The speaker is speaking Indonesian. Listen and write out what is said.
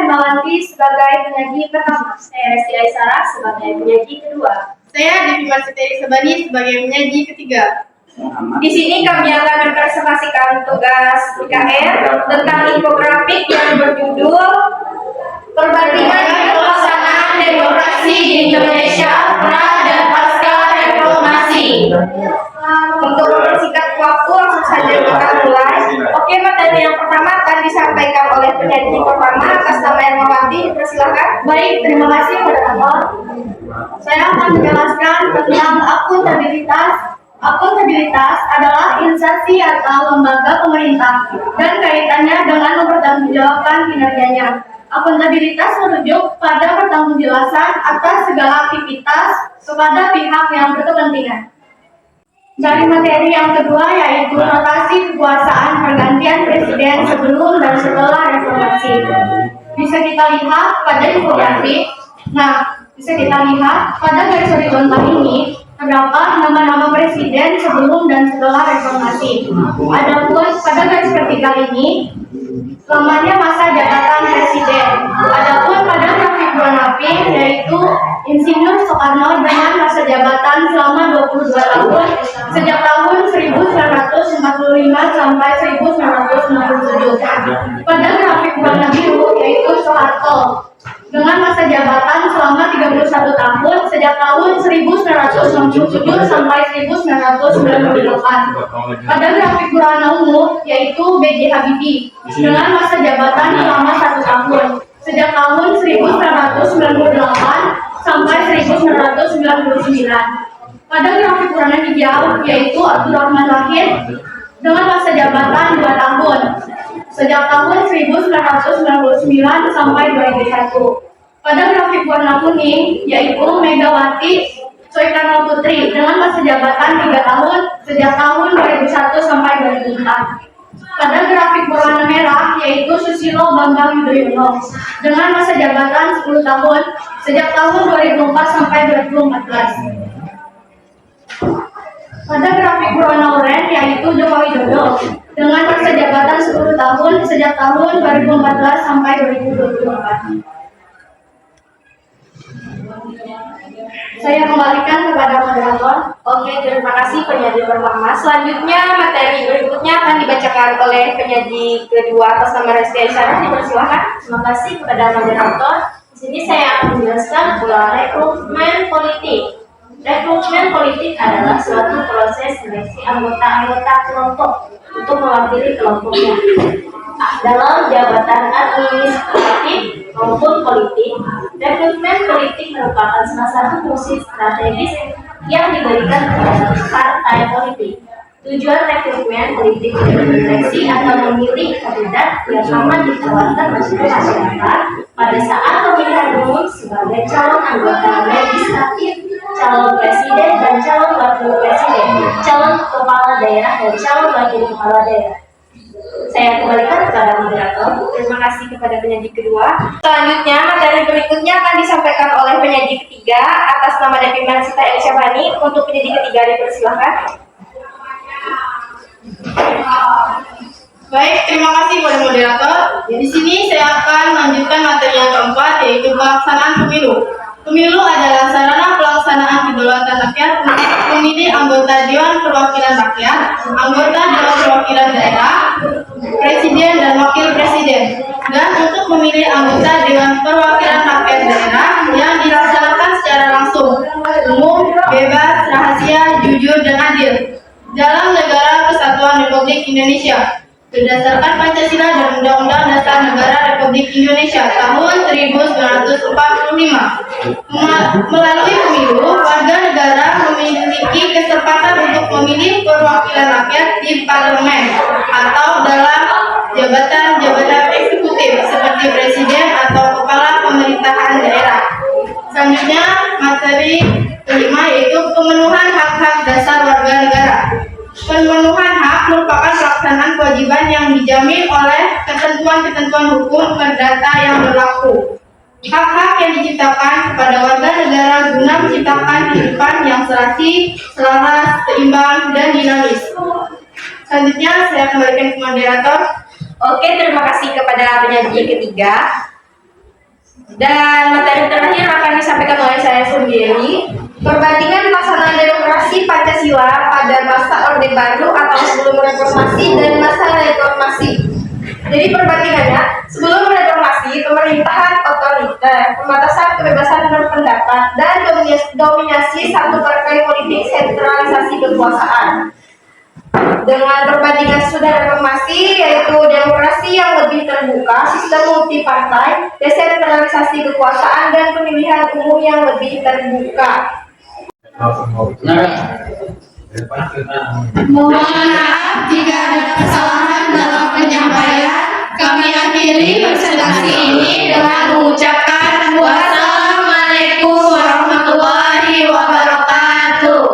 Hermawanti sebagai penyaji pertama. Saya Resti Aisara sebagai penyaji kedua. Saya Devi Marsiteri Sebani sebagai penyaji ketiga. Di sini kami akan mempresentasikan tugas IKR tentang infografik yang berjudul Perbandingan Pelaksanaan Demokrasi di Indonesia pra dan pasca reformasi. Untuk mempersingkat waktu, langsung saja kita mulai. Oke, materi yang pertama akan disampaikan oleh penyaji pertama atas nama Hermawanti. Dipersilakan. Baik, terima kasih moderator. Saya akan menjelaskan tentang akuntabilitas. Akuntabilitas adalah instansi atau lembaga pemerintah dan kaitannya dengan mempertanggungjawabkan kinerjanya. Akuntabilitas merujuk pada pertanggungjawaban atas segala aktivitas kepada pihak yang berkepentingan. Dari materi yang kedua yaitu rotasi kekuasaan pergantian presiden sebelum dan setelah reformasi. Bisa kita lihat pada infografik. Bisa kita lihat pada garis horizontal ini terdapat nama-nama presiden sebelum dan setelah reformasi. Adapun pada garis vertikal ini lamanya masa jabatan presiden. Adapun pada grafik warna pink yaitu Insinyur Soekarno dengan masa jabatan selama 22 tahun sejak tahun 1945 sampai 1967. Pada grafik warna biru yaitu Soeharto dengan masa jabatan selama 31 tahun sejak tahun 1967 sampai 1998. Pada grafik berwarna ungu yaitu B.J. Habibie dengan masa jabatan selama 1 tahun sejak tahun 1998 sampai 1999. Pada grafik warna hijau yaitu Abdurrahman Wahid dengan masa jabatan 2 tahun sejak tahun 1999 sampai 2001. Pada grafik warna kuning yaitu Megawati Soekarno Putri dengan masa jabatan 3 tahun sejak tahun 2001 sampai 2004. Pada grafik berwarna merah yaitu Susilo Bambang Yudhoyono dengan masa jabatan 10 tahun sejak tahun 2004 sampai 2014. Pada grafik berwarna oranye yaitu Joko Widodo dengan masa jabatan 10 tahun sejak tahun 2014 sampai 2024. Saya kembalikan kepada moderator. Oke, terima kasih penyaji pertama. Selanjutnya materi berikutnya akan dibacakan oleh penyaji kedua atas nama Resti Aisara. Dipersilakan. Terima kasih kepada moderator. Di sini saya akan menjelaskan pola rekrutmen politik. Rekrutmen politik adalah suatu proses seleksi anggota-anggota kelompok untuk mewakili kelompoknya dalam jabatan administratif maupun politik. Rekrutmen politik merupakan salah satu fungsi strategis yang diberikan kepada partai politik. Tujuan rekrutmen politik untuk menyeleksi atau memilih kandidat yang aman ditawarkan masyarakat pada saat pemilihan umum sebagai calon anggota legislatif, calon presiden dan calon wakil presiden, calon kepala daerah dan calon wakil kepala daerah. Saya kembalikan kepada moderator. Terima kasih kepada penyaji kedua. Selanjutnya materi berikutnya akan disampaikan oleh penyaji ketiga atas nama Devi Marsiteri Sebani. Untuk penyaji ketiga dipersilakan. Baik, terima kasih kepada moderator. Di sini saya akan melanjutkan materi yang keempat yaitu pelaksanaan pemilu. Pemilu adalah sarana pelaksanaan kedaulatan rakyat untuk memilih anggota Dewan Perwakilan Rakyat, anggota Dewan Perwakilan Daerah, Presiden dan Wakil Presiden, dan untuk memilih anggota Dewan Perwakilan Rakyat Daerah yang dilaksanakan secara langsung, umum, bebas, rahasia, jujur, dan adil dalam Negara Kesatuan Republik Indonesia berdasarkan Pancasila dan Undang-Undang Dasar Negara Republik Indonesia tahun 1945. Melalui pemilu, warga negara memiliki kesempatan untuk memilih perwakilan rakyat di parlemen atau dalam jabatan-jabatan eksekutif seperti presiden atau kepala pemerintahan daerah. Selanjutnya, materi kelima yaitu pemenuhan hak-hak dasar warga negara. Pemenuhan hak merupakan pelaksanaan kewajiban yang dijamin oleh ketentuan-ketentuan hukum perdata yang berlaku. Hak-hak yang diciptakan kepada warga negara guna menciptakan kehidupan yang serasi, selaras, seimbang, dan dinamis. Selanjutnya saya kembalikan ke moderator. Oke, terima kasih kepada penyaji ketiga. Dan materi terakhir akan disampaikan oleh saya sendiri. Perbandingan pelaksanaan demokrasi Pancasila pada masa Orde Baru atau sebelum reformasi dan masa reformasi. Jadi perbandingannya, sebelum reformasi, pemerintahan otoriter, pembatasan kebebasan berpendapat, dan dominasi satu partai politik, sentralisasi kekuasaan. Dengan perbandingan sudah reformasi, yaitu demokrasi yang lebih terbuka, sistem multipartai, desentralisasi kekuasaan, dan pemilihan umum yang lebih terbuka. Mohon maaf jika ada kesalahan dalam penyampaian. Kami akhiri presentasi ini dengan mengucapkan wassalamualaikum warahmatullahi wabarakatuh.